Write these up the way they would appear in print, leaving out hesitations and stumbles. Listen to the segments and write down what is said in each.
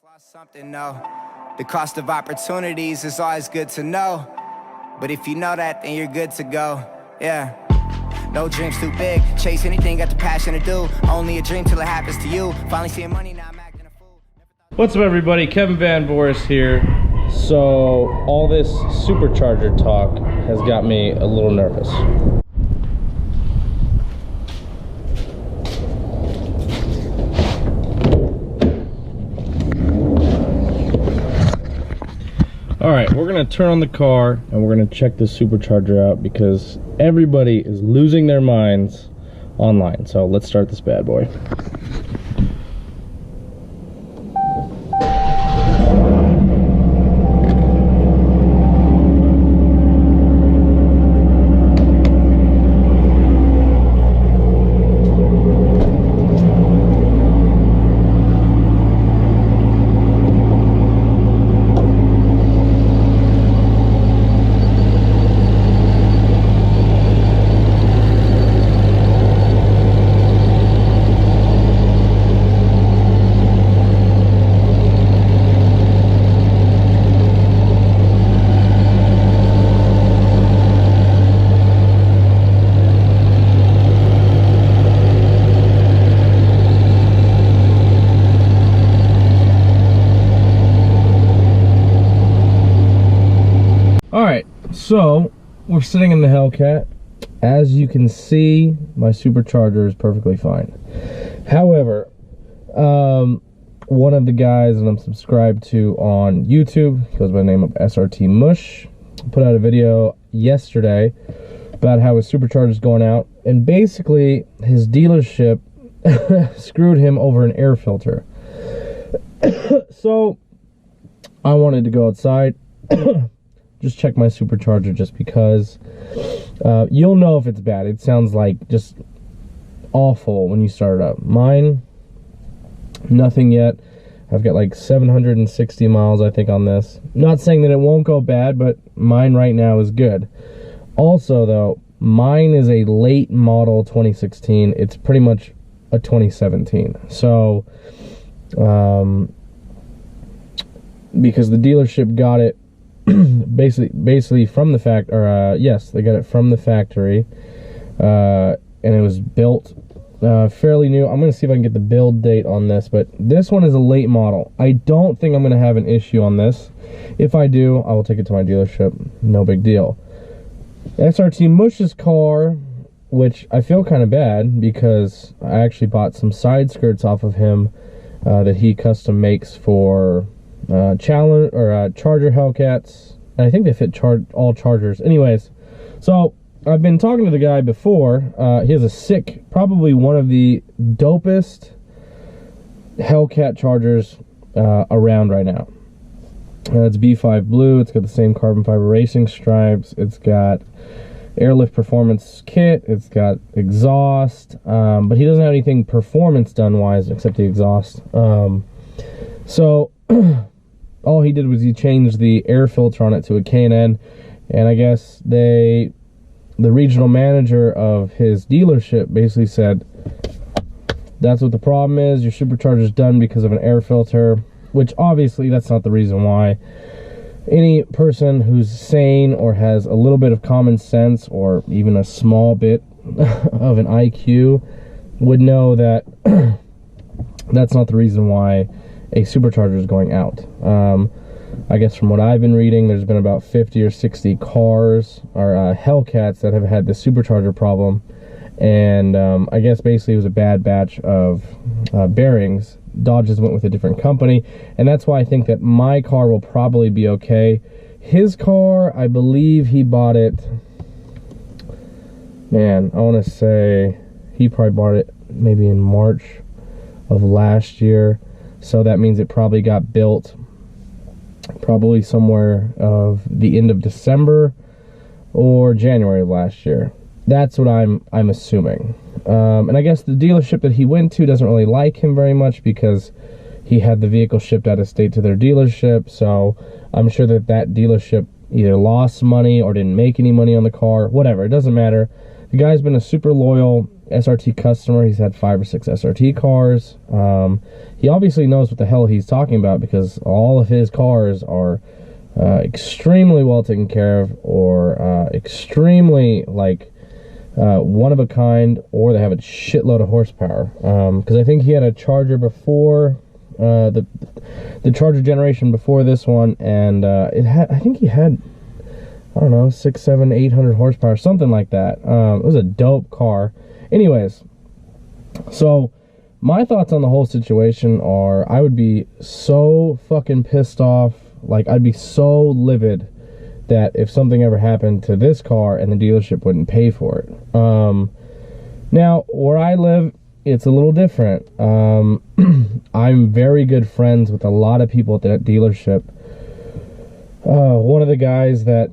Lost something, no. The cost of opportunities is always good to know. But if you know that, then you're good to go. Yeah. No dreams too big. Chase anything, got the passion to do. Only a dream till it happens to you. Finally seeing money, now I'm acting a fool. What's up, everybody? Kevin Van Boris here. So all this Supercharger talk has got me a little nervous. Alright, we're going to turn on the car and we're going to check this Supercharger out because everybody is losing their minds online. So let's start this bad boy. Alright, so we're sitting in the Hellcat. As you can see, my Supercharger is perfectly fine. However, one of the guys that I'm subscribed to on YouTube, goes by the name of SRT Mush, put out a video yesterday about how his Supercharger is going out, and basically his dealership screwed him over an air filter. So I wanted to go outside just check my Supercharger just because you'll know if it's bad. It sounds like just awful when you start it up. Mine, nothing yet. I've got like 760 miles I think on this. Not saying that it won't go bad, but mine right now is good. Also though, mine is a late model 2016. It's pretty much a 2017. So because the dealership got it basically from the yes, they got it from the factory, and it was built fairly new. I'm gonna see if I can get the build date on this, but this one is a late model. I don't think I'm gonna have an issue on this. If I do, I will take it to my dealership, no big deal. SRT Mush's car, which I feel kind of bad because I actually bought some side skirts off of him that he custom makes for Charger Hellcats, and I think they fit all Chargers. Anyways, so I've been talking to the guy before. He has a sick, probably one of the dopest Hellcat Chargers around right now. It's B5 blue. It's got the same carbon fiber racing stripes. It's got airlift performance kit. It's got exhaust, but he doesn't have anything performance done wise except the exhaust. So all he did was he changed the air filter on it to a K&N, and I guess the regional manager of his dealership basically said, that's what the problem is, your Supercharger's done because of an air filter, which obviously that's not the reason why. Any person who's sane or has a little bit of common sense or even a small bit of an IQ would know that that's not the reason why a Supercharger is going out. I guess from what I've been reading, there's been about 50 or 60 cars or Hellcats that have had the Supercharger problem, and I guess basically it was a bad batch of bearings. Dodge just went with a different company, and that's why I think that my car will probably be okay. His car, I believe he bought it, man, I want to say he probably bought it maybe in March of last year. So that means it probably got built probably somewhere of the end of December or January of last year. That's what I'm assuming. And I guess the dealership that he went to doesn't really like him very much because he had the vehicle shipped out of state to their dealership. So I'm sure that dealership either lost money or didn't make any money on the car. Whatever, it doesn't matter. The guy's been a super loyal SRT customer. He's had 5 or 6 SRT cars. He obviously knows what the hell he's talking about, because all of his cars are extremely well taken care of, or extremely like one of a kind, or they have a shitload of horsepower. Because I think he had a Charger before, the Charger generation before this one, and I think he had, I don't know, 600, 700, 800 horsepower, something like that. It was a dope car. Anyways, so my thoughts on the whole situation are, I would be so fucking pissed off. Like, I'd be so livid that if something ever happened to this car and the dealership wouldn't pay for it. Now, where I live, it's a little different. I'm very good friends with a lot of people at that dealership. One of the guys that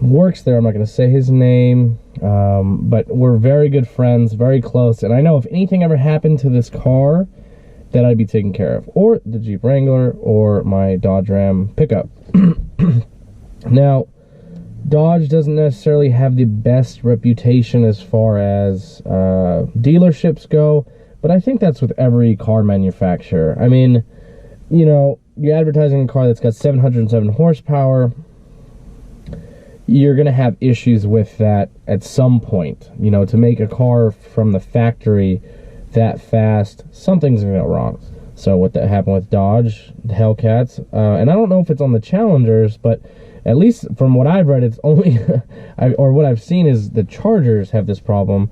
works there, I'm not going to say his name, but we're very good friends, very close, and I know if anything ever happened to this car, that I'd be taken care of, or the Jeep Wrangler, or my Dodge Ram pickup. Now, Dodge doesn't necessarily have the best reputation as far as dealerships go, but I think that's with every car manufacturer. I mean, you know, you're advertising a car that's got 707 horsepower, you're going to have issues with that at some point. You know, to make a car from the factory that fast, something's going to go wrong. So what that happened with Dodge, the Hellcats, and I don't know if it's on the Challengers, but at least from what I've read, it's only, or what I've seen is the Chargers have this problem.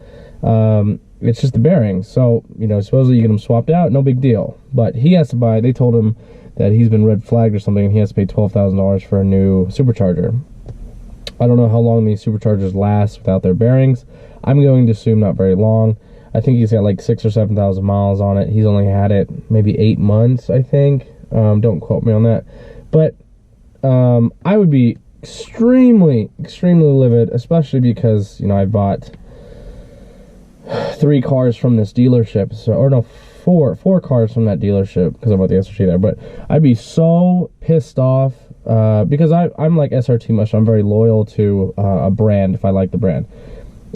It's just the bearings. So, you know, supposedly you get them swapped out, no big deal. But he has to buy, they told him that he's been red flagged or something, and he has to pay $12,000 for a new Supercharger. I don't know how long these Superchargers last without their bearings. I'm going to assume not very long. I think he's got like 6,000 or 7,000 miles on it. He's only had it maybe 8 months, I think. Don't quote me on that. But I would be extremely, extremely livid, especially because, you know, I bought 3 cars from this dealership. So, or no, four cars from that dealership, because I bought the SRT there. But I'd be so pissed off because I'm like SRT much. I'm very loyal to a brand if I like the brand.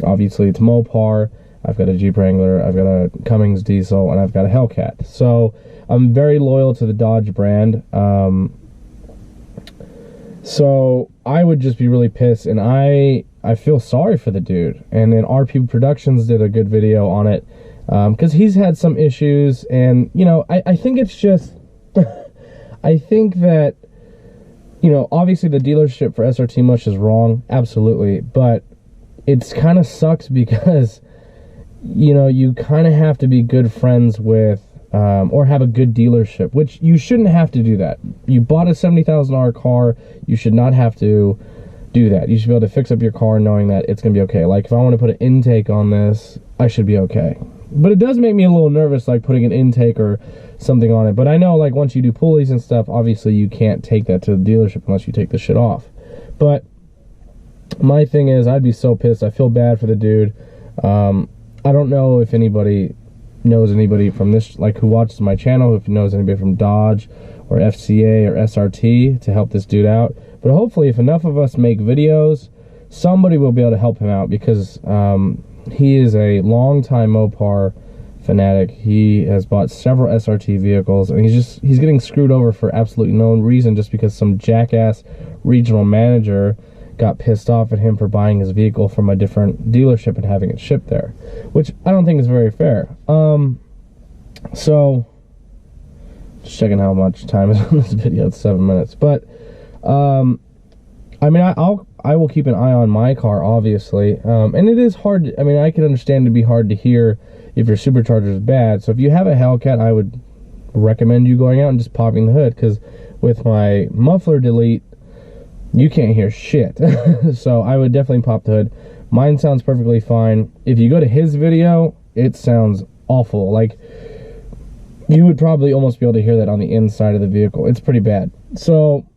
Obviously, it's Mopar. I've got a Jeep Wrangler, I've got a Cummins diesel, and I've got a Hellcat. So I'm very loyal to the Dodge brand. So I would just be really pissed, and I feel sorry for the dude. And then RP Productions did a good video on it, because he's had some issues, and, you know, I think it's just, I think that, you know, obviously the dealership for SRT Mush is wrong, absolutely, but it's kind of sucks because, you know, you kind of have to be good friends with, or have a good dealership, which you shouldn't have to do that. You bought a $70,000 car, you should not have to do that. You should be able to fix up your car knowing that it's going to be okay. Like, if I want to put an intake on this, I should be okay. But it does make me a little nervous, like, putting an intake or something on it. But I know, like, once you do pulleys and stuff, obviously you can't take that to the dealership unless you take the shit off. But my thing is, I'd be so pissed. I feel bad for the dude. I don't know if anybody knows anybody from this, like, who watches my channel, if knows anybody from Dodge or FCA or SRT to help this dude out. But hopefully, if enough of us make videos, somebody will be able to help him out, because he is a long-time Mopar fanatic. He has bought several SRT vehicles, and he's getting screwed over for absolutely no reason, just because some jackass regional manager got pissed off at him for buying his vehicle from a different dealership and having it shipped there, which I don't think is very fair. So, just checking how much time is on this video. It's 7 minutes, but I mean, I will keep an eye on my car, obviously, and it is hard. I mean, I can understand it'd be hard to hear if your supercharger is bad. So if you have a Hellcat, I would recommend you going out and just popping the hood, because with my muffler delete, you can't hear shit. So I would definitely pop the hood. Mine sounds perfectly fine. If you go to his video, it sounds awful. Like, you would probably almost be able to hear that on the inside of the vehicle. It's pretty bad. So,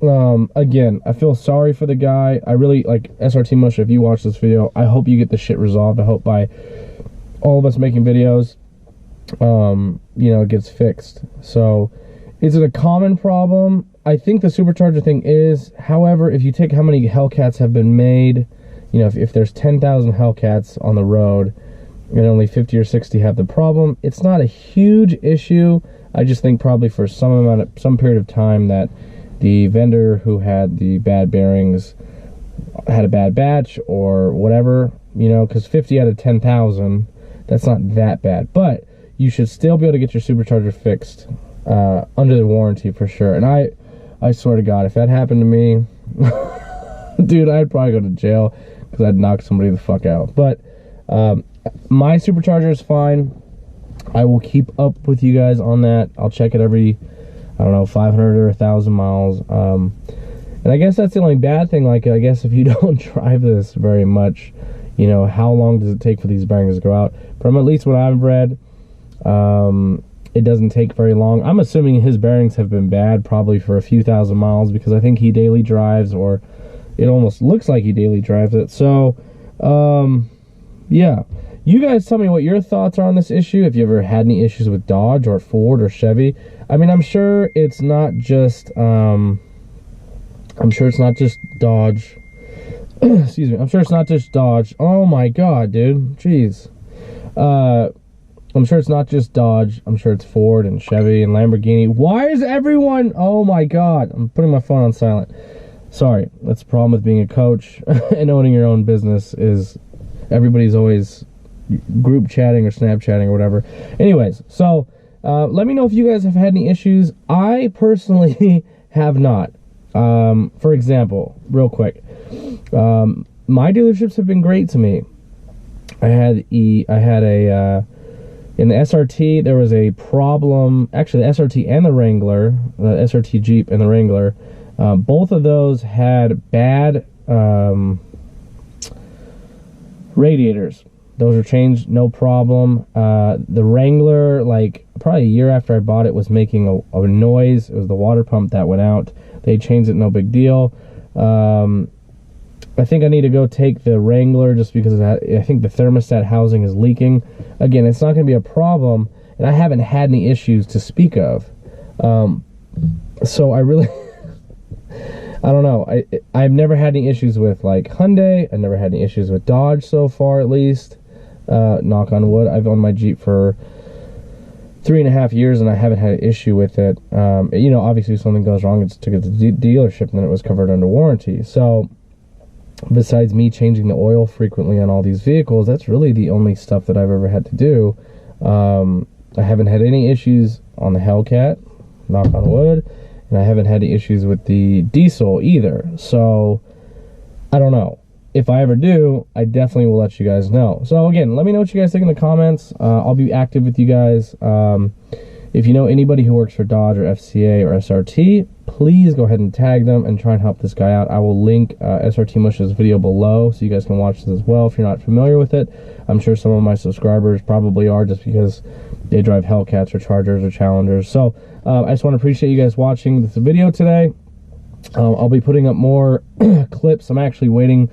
again, I feel sorry for the guy. I really, like, SRT Mush, if you watch this video, I hope you get this shit resolved. I hope by all of us making videos, you know, it gets fixed. So, is it a common problem? I think the supercharger thing is. However, if you take how many Hellcats have been made, you know, if there's 10,000 Hellcats on the road and only 50 or 60 have the problem, it's not a huge issue. I just think probably for some period of time that the vendor who had the bad bearings had a bad batch or whatever, you know, because 50 out of 10,000, that's not that bad. But you should still be able to get your supercharger fixed under the warranty for sure. And I swear to God, if that happened to me, dude, I'd probably go to jail because I'd knock somebody the fuck out. But my supercharger is fine. I will keep up with you guys on that. I'll check it every, I don't know, 500 or 1,000 miles. And I guess that's the only bad thing. Like, I guess if you don't drive this very much, you know, how long does it take for these bearings to go out? From at least what I've read, it doesn't take very long. I'm assuming his bearings have been bad probably for a few thousand miles, because I think he daily drives, or it almost looks like he daily drives it. So, yeah. You guys tell me what your thoughts are on this issue. If you ever had any issues with Dodge or Ford or Chevy. I mean, I'm sure it's not just Dodge. Excuse me. I'm sure it's not just Dodge. Oh my God, dude. Jeez. I'm sure it's not just Dodge. I'm sure it's Ford and Chevy and Lamborghini. Why is everyone... Oh my God. I'm putting my phone on silent. Sorry. That's the problem with being a coach and owning your own business, is everybody's always group chatting or Snapchatting or whatever. Anyways, so let me know if you guys have had any issues. I personally have not. For example, real quick, my dealerships have been great to me. I had a in the SRT, there was a problem. Actually, the SRT and the Wrangler, the SRT Jeep and the Wrangler, both of those had bad radiators. Those were changed, no problem. The Wrangler, like, probably a year after I bought it, was making a noise. It was the water pump that went out. They changed it, no big deal. I think I need to go take the Wrangler just because of that. I think the thermostat housing is leaking. Again, it's not going to be a problem, and I haven't had any issues to speak of. So I really... I don't know. I've never had any issues with, like, Hyundai. I've never had any issues with Dodge so far, at least. Knock on wood. I've owned my Jeep for 3.5 years, and I haven't had an issue with it. You know, obviously, if something goes wrong, it's took it to the dealership, and then it was covered under warranty. So, besides me changing the oil frequently on all these vehicles, that's really the only stuff that I've ever had to do. I haven't had any issues on the Hellcat, knock on wood, and I haven't had any issues with the diesel either. So, I don't know. If I ever do, I definitely will let you guys know. So again, let me know what you guys think in the comments. I'll be active with you guys. If you know anybody who works for Dodge or FCA or SRT, please go ahead and tag them and try and help this guy out. I will link SRT Mush's video below so you guys can watch this as well if you're not familiar with it. I'm sure some of my subscribers probably are, just because they drive Hellcats or Chargers or Challengers. So I just want to appreciate you guys watching this video today. I'll be putting up more clips. I'm actually waiting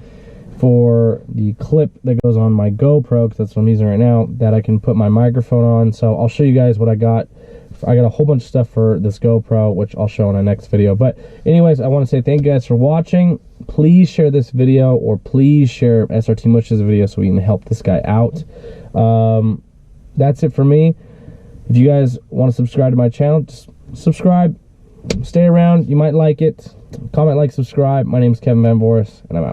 for the clip that goes on my GoPro, because that's what I'm using right now, that I can put my microphone on. So I'll show you guys what I got. I got a whole bunch of stuff for this GoPro, which I'll show in the next video. But anyways, I want to say thank you guys for watching. Please share this video, or please share SRT Mush's video so we can help this guy out. That's it for me. If you guys want to subscribe to my channel, just subscribe. Stay around. You might like it. Comment, like, subscribe. My name is Kevin Van Boris, and I'm out.